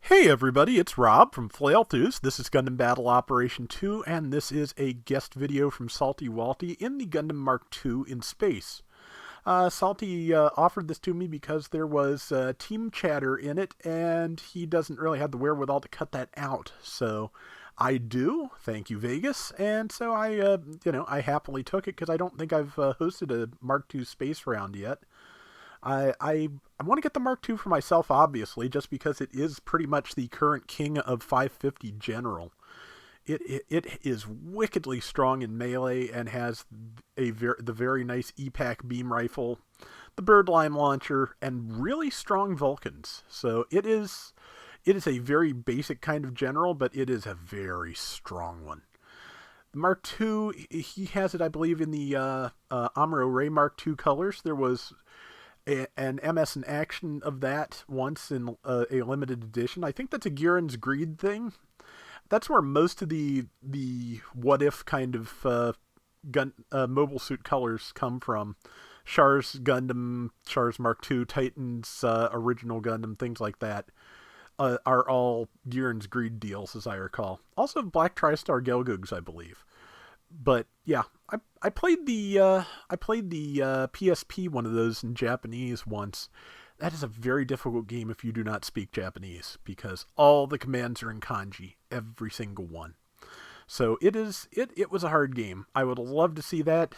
Hey everybody, it's Rob from Flailthroughs. This is Gundam Battle Operation 2, and this is a guest video from Salty Walty in the Gundam Mark II in space. Salty offered this to me because there was team chatter in it, and he doesn't really have the wherewithal to cut that out. So I do, thank you Vegas, and so I happily took it because I don't think I've hosted a Mark II space round yet. I want to get the Mark II for myself, obviously, just because it is pretty much the current king of 550 general. It is wickedly strong in melee and has the very nice EPAC beam rifle, the birdlime launcher, and really strong Vulcans. So it is a very basic kind of general, but it is a very strong one. The Mark II, he has it, I believe, in the Amuro Ray Mark II colors. There was an MS in action of that once in a limited edition. I think that's a Gihren's Greed thing. That's where most of the what if kind of mobile suit colors come from. Char's Gundam, Char's Mark II, Titan's original Gundam, things like that are all Gihren's Greed deals, as I recall. Also, Black TriStar Gelgugs, I believe. But yeah, I played the PSP one of those in Japanese once. That is a very difficult game if you do not speak Japanese, because all the commands are in kanji, every single one. So it was a hard game. I would love to see that.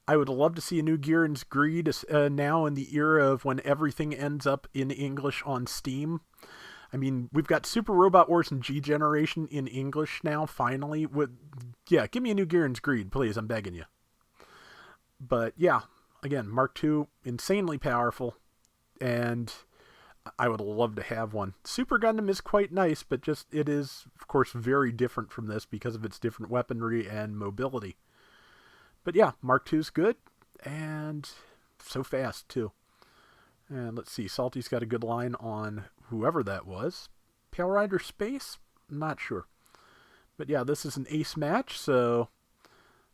I would love to see a new Gihren's Greed now in the era of when everything ends up in English on Steam. I mean, we've got Super Robot Wars and G Generation in English now, finally. Yeah, give me a new Gihren's Greed, please. I'm begging you. But yeah, again, Mark II, insanely powerful, and I would love to have one. Super Gundam is quite nice, but it is, of course, very different from this because of its different weaponry and mobility. But yeah, Mark II's good, and so fast, too. And let's see, Salty's got a good line on whoever that was. Pale Rider Space? Not sure. But yeah, this is an ace match, so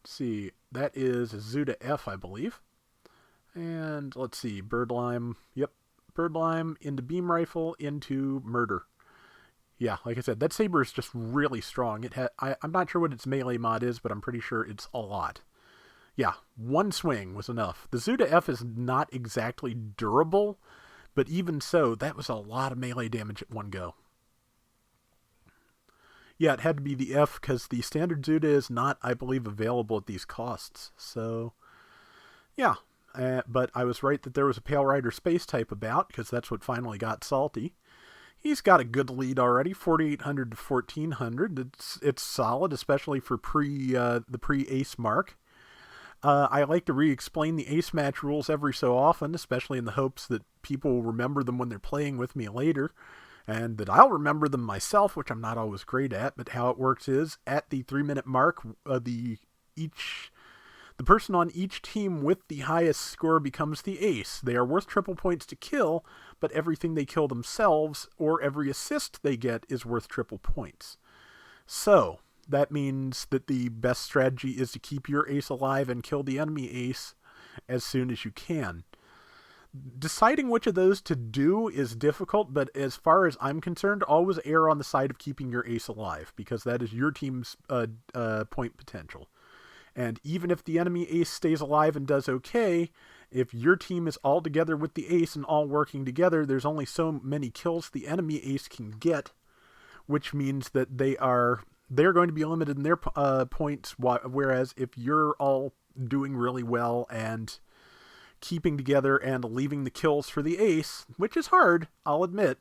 let's see. That is Zuda F, I believe. And let's see, Birdlime. Yep, Birdlime into Beam Rifle into Murder. Yeah, like I said, that saber is just really strong. I'm not sure what its melee mod is, but I'm pretty sure it's a lot. Yeah, one swing was enough. The Zuda F is not exactly durable, but even so, that was a lot of melee damage at one go. Yeah, it had to be the F because the standard Zuda is not, I believe, available at these costs. So, yeah. But I was right that there was a Pale Rider Space type about, because that's what finally got Salty. He's got a good lead already, 4,800 to 1,400. It's solid, especially for the pre-Ace mark. I like to re-explain the Ace match rules every so often, especially in the hopes that people will remember them when they're playing with me later, and that I'll remember them myself, which I'm not always great at. But how it works is, at the 3-minute mark, the person on each team with the highest score becomes the ace. They are worth triple points to kill, but everything they kill themselves or every assist they get is worth triple points. So that means that the best strategy is to keep your ace alive and kill the enemy ace as soon as you can. Deciding which of those to do is difficult, but as far as I'm concerned, always err on the side of keeping your ace alive, because that is your team's point potential. And even if the enemy ace stays alive and does okay, if your team is all together with the ace and all working together, there's only so many kills the enemy ace can get, which means that they're going to be limited in their points, whereas if you're all doing really well and keeping together and leaving the kills for the ace, which is hard, I'll admit.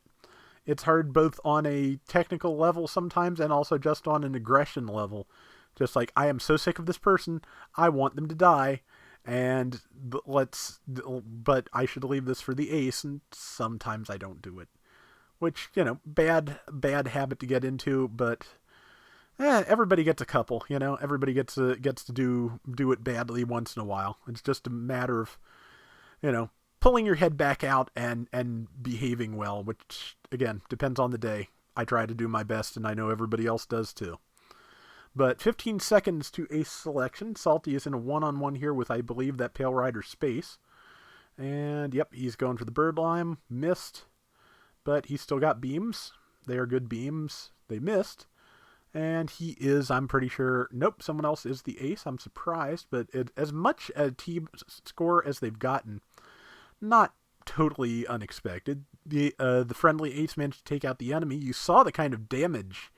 It's hard both on a technical level sometimes and also just on an aggression level. Just like, I am so sick of this person, I want them to die, but I should leave this for the ace, and sometimes I don't do it. Which, bad habit to get into, but everybody gets a couple, everybody gets to do it badly once in a while. It's just a matter of, pulling your head back out and behaving well, which, again, depends on the day. I try to do my best, and I know everybody else does too. But 15 seconds to ace selection. Salty is in a one-on-one here with, I believe, that Pale Rider Space. And, yep, he's going for the Birdlime. Missed. But he's still got beams. they are good beams. They missed. And he is, I'm pretty sure, nope, someone else is the ace. I'm surprised, but as much a team score as they've gotten, not totally unexpected. The friendly ace managed to take out the enemy. You saw the kind of damage.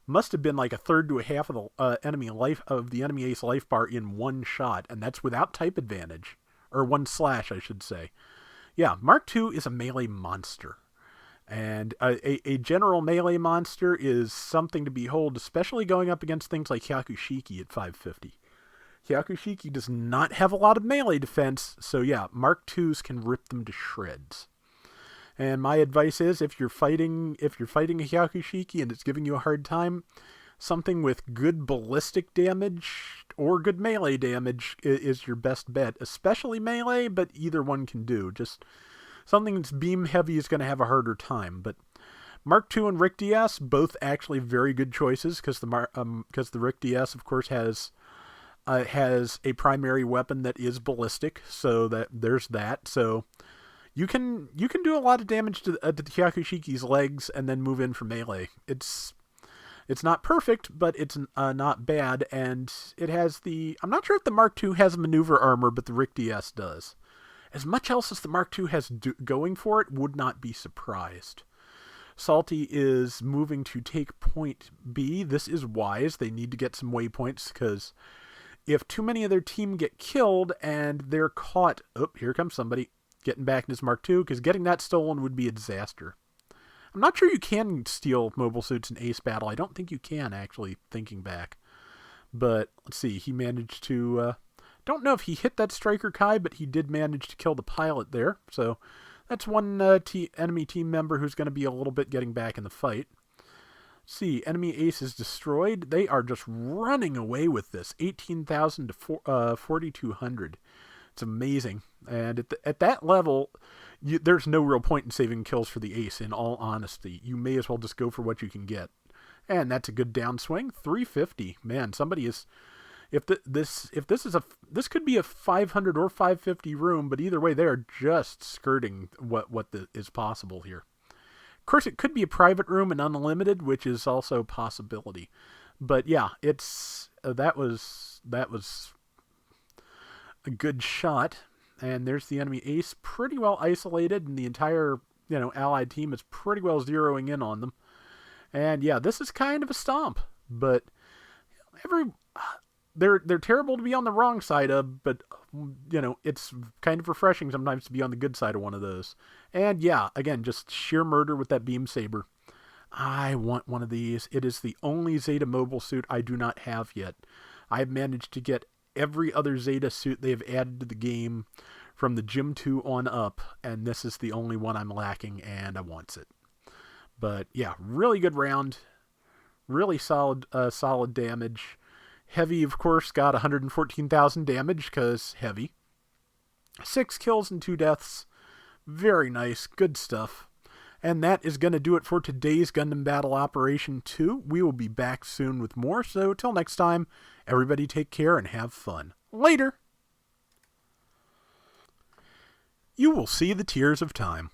Must have been like a third to a half of the enemy ace life bar in one shot, and that's without type advantage, or one slash, I should say. Yeah, Mark II is a melee monster, and a general melee monster is something to behold, especially going up against things like Hyakushiki at 550. Hyakushiki does not have a lot of melee defense, so yeah, Mark IIs can rip them to shreds. And my advice is, if you're fighting a Hyakushiki and it's giving you a hard time, something with good ballistic damage or good melee damage is your best bet, especially melee, but either one can do. Just something that's beam heavy is going to have a harder time. But Mark II and Rick DS, both actually very good choices, because the Rick DS, of course, has a primary weapon that is ballistic, so that there's that. So you can do a lot of damage to the Hyakushiki's legs and then move in for melee. It's not perfect, but it's not bad, and it has I'm not sure if the Mark II has maneuver armor, but the Rick DS does. As much else as the Mark II has going for it, would not be surprised. Salty is moving to take point B. This is wise. They need to get some waypoints, because if too many of their team get killed and they're caught... Oh, here comes somebody getting back in his Mark II, because getting that stolen would be a disaster. I'm not sure you can steal mobile suits in Ace Battle. I don't think you can, actually, thinking back. But, let's see, he managed to... don't know if he hit that Striker Kai, but he did manage to kill the pilot there. So, that's one enemy team member who's going to be a little bit getting back in the fight. Let's see, enemy ace is destroyed. They are just running away with this. 18,000 to 4,200. It's amazing. And at that level, there's no real point in saving kills for the ace, in all honesty. You may as well just go for what you can get. And that's a good downswing. 350. Man, somebody is... This could be a 500 or 550 room, but either way, they are just skirting what is possible here. Of course, it could be a private room and unlimited, which is also a possibility. But yeah, that was a good shot. And there's the enemy ace, pretty well isolated, and the entire allied team is pretty well zeroing in on them. And yeah, this is kind of a stomp, but they're terrible to be on the wrong side of, but it's kind of refreshing sometimes to be on the good side of one of those. And yeah, again, just sheer murder with that beam saber. I want one of these. It is the only Zeta mobile suit I do not have yet. I've managed to get every other Zeta suit they have added to the game from the Gym 2 on up, and this is the only one I'm lacking, and I want it. But yeah, really good round. Really solid damage. Heavy, of course, got 114,000 damage, because heavy. 6 kills and 2 deaths. Very nice. Good stuff. And that is going to do it for today's Gundam Battle Operation 2. We will be back soon with more, so till next time, everybody take care and have fun. Later! You will see the tears of time.